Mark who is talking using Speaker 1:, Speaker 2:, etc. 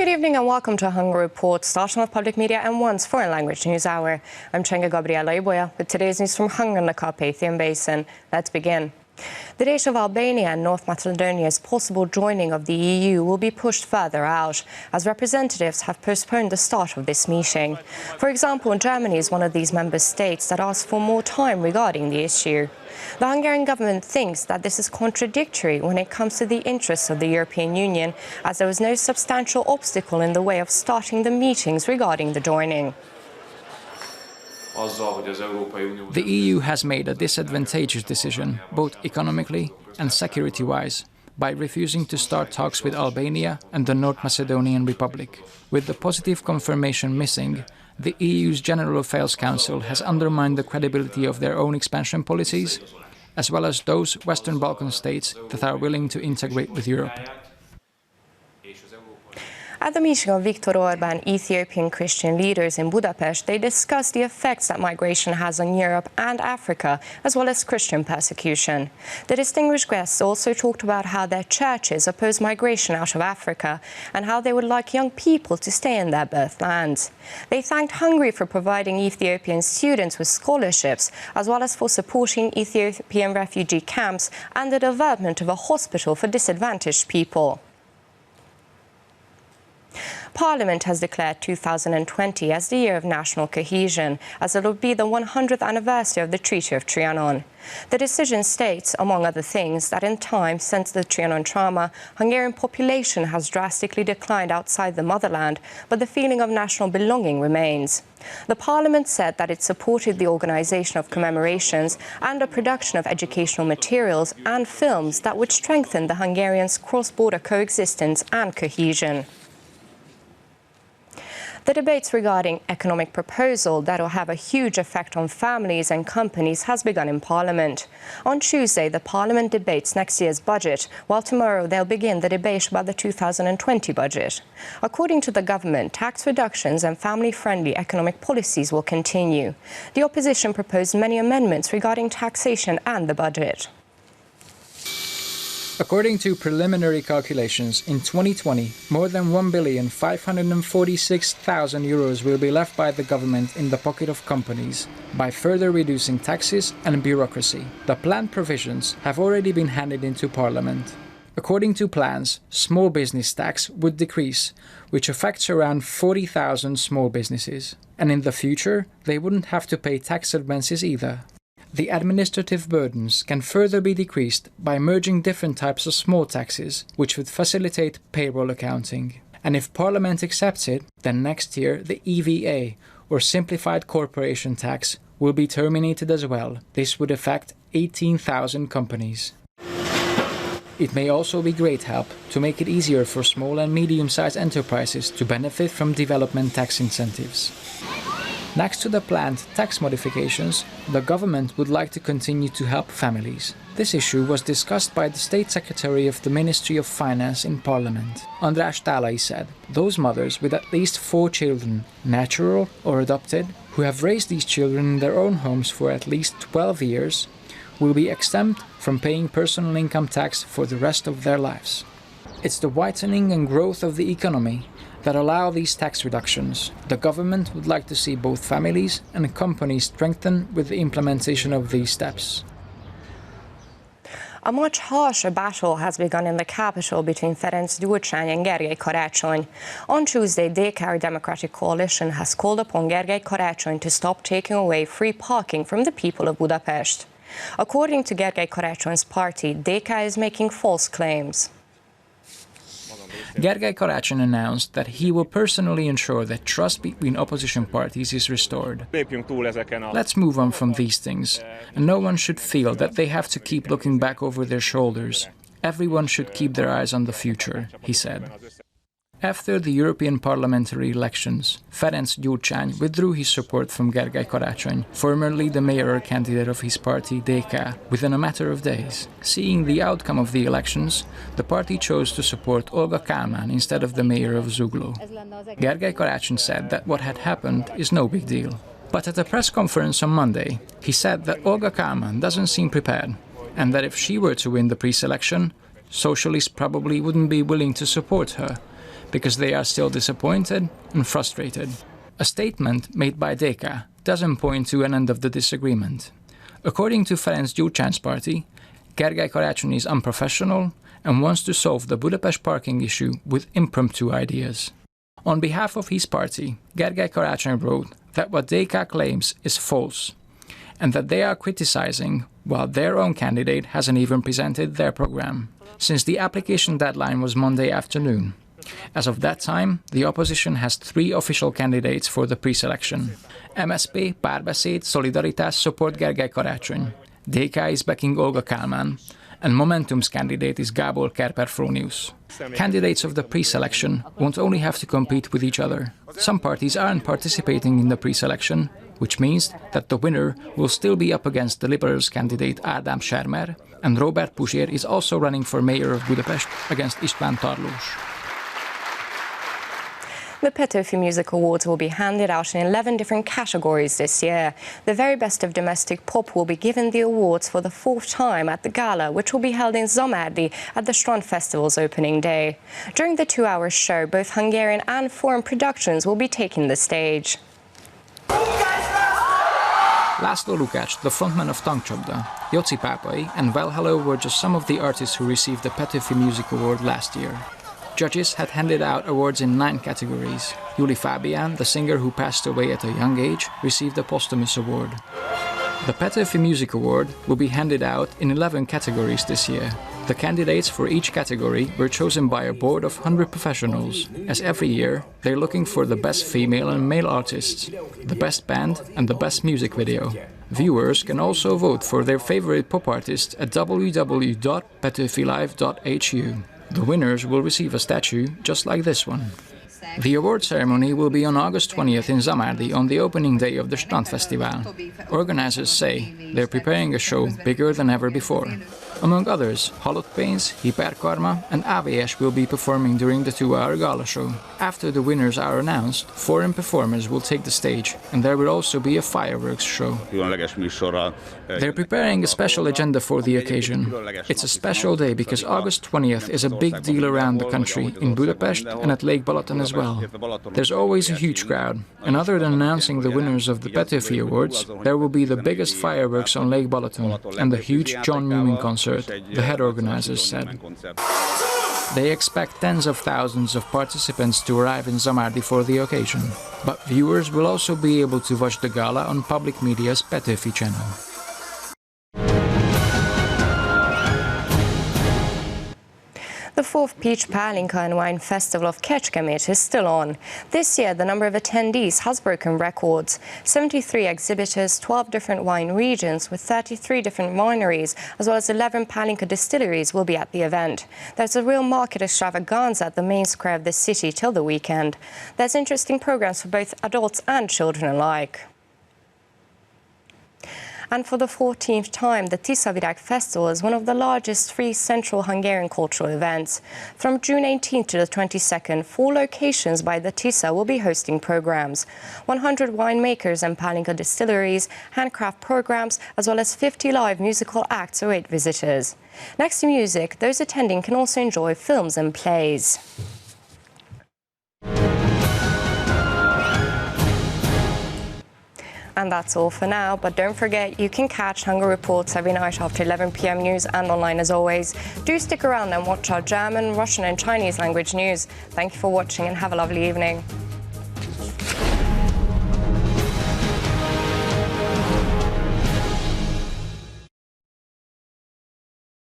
Speaker 1: Good evening and welcome to Hungary Report, starting with public media and one's foreign language news hour. I'm Csenga Gabriela Iboya with today's news from Hungary and the Carpathian Basin. Let's begin. The date of Albania and North Macedonia's possible joining of the EU will be pushed further out, as representatives have postponed the start of this meeting. For example, Germany is one of these member states that asked for more time regarding the issue. The Hungarian government thinks that this is contradictory when it comes to the interests of the European Union, as there was no substantial obstacle in the way of starting the meetings regarding the joining.
Speaker 2: The EU has made a disadvantageous decision, both economically and security-wise, by refusing to start talks with Albania and the North Macedonian Republic. With the positive confirmation missing, the EU's General Affairs Council has undermined the credibility of their own expansion policies, as well as those Western Balkan states that are willing to integrate with Europe.
Speaker 1: At the meeting of Viktor Orbán Ethiopian Christian leaders in Budapest, they discussed the effects that migration has on Europe and Africa, as well as Christian persecution. The distinguished guests also talked about how their churches oppose migration out of Africa and how they would like young people to stay in their birthlands. They thanked Hungary for providing Ethiopian students with scholarships, as well as for supporting Ethiopian refugee camps and the development of a hospital for disadvantaged people. Parliament has declared 2020 as the year of national cohesion, as it will be the 100th anniversary of the Treaty of Trianon. The decision states, among other things, that in time since the Trianon trauma, Hungarian population has drastically declined outside the motherland, but the feeling of national belonging remains. The Parliament said that it supported the organisation of commemorations and the production of educational materials and films that would strengthen the Hungarians' cross-border coexistence and cohesion. The debates regarding economic proposal that will have a huge effect on families and companies has begun in Parliament. On Tuesday, the Parliament debates next year's budget, while tomorrow they'll begin the debate about the 2020 budget. According to the government, tax reductions and family-friendly economic policies will continue. The opposition proposed many amendments regarding taxation and the budget.
Speaker 2: According to preliminary calculations, in 2020, more than €1,546,000 will be left by the government in the pocket of companies by further reducing taxes and bureaucracy. The planned provisions have already been handed into Parliament. According to plans, small business tax would decrease, which affects around 40,000 small businesses. And in the future, they wouldn't have to pay tax advances either. The administrative burdens can further be decreased by merging different types of small taxes, which would facilitate payroll accounting. And if Parliament accepts it, then next year the EVA, or Simplified Corporation Tax, will be terminated as well. This would affect 18,000 companies. It may also be great help to make it easier for small and medium-sized enterprises to benefit from development tax incentives. Next to the planned tax modifications, the government would like to continue to help families. This issue was discussed by the State Secretary of the Ministry of Finance in Parliament. András Tálai said, those mothers with at least 4 children, natural or adopted, who have raised these children in their own homes for at least 12 years, will be exempt from paying personal income tax for the rest of their lives. It's the whitening and growth of the economy that allow these tax reductions. The government would like to see both families and companies strengthen with the implementation of these steps.
Speaker 1: A much harsher battle has begun in the capital between Ferenc Gyurcsány and Gergely Karácsony. On Tuesday, DK Democratic Coalition has called upon Gergely Karácsony to stop taking away free parking from the people of Budapest. According to Gergely Karácsony's party, DK is making false claims.
Speaker 2: Gergely Karácsony announced that he will personally ensure that trust between opposition parties is restored. Let's move on from these things, and no one should feel that they have to keep looking back over their shoulders. Everyone should keep their eyes on the future, he said. After the European parliamentary elections, Ferenc Gyurcsány withdrew his support from Gergely Karácsony, formerly the mayoral candidate of his party DK, within a matter of days. Seeing the outcome of the elections, the party chose to support Olga Kálmán instead of the mayor of Zugló. Gergely Karácsony said that what had happened is no big deal. But at a press conference on Monday, he said that Olga Kálmán doesn't seem prepared, and that if she were to win the pre-selection, socialists probably wouldn't be willing to support her, because they are still disappointed and frustrated. A statement made by Deka doesn't point to an end of the disagreement. According to Ferenc Gyurcsány's party, Gergely Karácsony is unprofessional and wants to solve the Budapest parking issue with impromptu ideas. On behalf of his party, Gergely Karácsony wrote that what Deka claims is false, and that they are criticizing while their own candidate hasn't even presented their program, since the application deadline was Monday afternoon. As of that time, the opposition has 3 official candidates for the pre-selection. MSZP, Párbeszéd, Szolidaritás support Gergely Karácsony. DK is backing Olga Kálmán, and Momentum's candidate is Gábor Kerper-Frónius. Candidates of the pre-selection won't only have to compete with each other. Some parties aren't participating in the pre-selection, which means that the winner will still be up against the Liberals candidate Ádám Schermer, and Robert Puzsér is also running for mayor of Budapest against István Tarlós.
Speaker 1: The Petőfi Music Awards will be handed out in 11 different categories this year. The very best of domestic pop will be given the awards for the 4th time at the gala, which will be held in Szomárdi at the Strand Festival's opening day. During the 2-hour show, both Hungarian and foreign productions will be taking the stage.
Speaker 2: László Lukács, the frontman of Tankcsapda, Jóci Pápai, and Well Hello were just some of the artists who received the Petőfi Music Award last year. Judges had handed out awards in 9 categories. Júli Fábián, the singer who passed away at a young age, received a posthumous award. The Petőfi Music Award will be handed out in 11 categories this year. The candidates for each category were chosen by a board of 100 professionals. As every year, they're looking for the best female and male artists, the best band and the best music video. Viewers can also vote for their favorite pop artist at www.petőfilive.hu. The winners will receive a statue just like this one. The award ceremony will be on August 20th in Szomárdi on the opening day of the Strand Festival. Organizers say they're preparing a show bigger than ever before. Among others, Halott Pénz, Hiperkarma and AVS will be performing during the 2-hour gala show. After the winners are announced, foreign performers will take the stage, and there will also be a fireworks show. They're preparing a special agenda for the occasion. It's a special day because August 20th is a big deal around the country, in Budapest and at Lake Balaton as well. There's always a huge crowd, and other than announcing the winners of the Petőfi Awards, there will be the biggest fireworks on Lake Balaton and the huge John Newman concert, the head organizers said. They expect tens of thousands of participants to arrive in Szomárdi for the occasion, but viewers will also be able to watch the gala on public media's Petőfi channel.
Speaker 1: The 4th Peach Pálinka and Wine Festival of Kecskemét is still on. This year, the number of attendees has broken records. 73 exhibitors, 12 different wine regions with 33 different wineries, as well as 11 Pálinka distilleries will be at the event. There's a real market extravaganza at the main square of the city till the weekend. There's interesting programs for both adults and children alike. And for the 14th time, the Tiszavirág Festival is one of the largest free central Hungarian cultural events. From June 18th to the 22nd, 4 locations by the Tisza will be hosting programs. 100 winemakers and Pálinka distilleries, handcraft programs, as well as 50 live musical acts await visitors. Next to music, those attending can also enjoy films and plays. And that's all for now, but don't forget you can catch Hungary Reports every night after 11 p.m. news and online as always. Do stick around and watch our German, Russian and Chinese language news. Thank you for watching and have a lovely evening.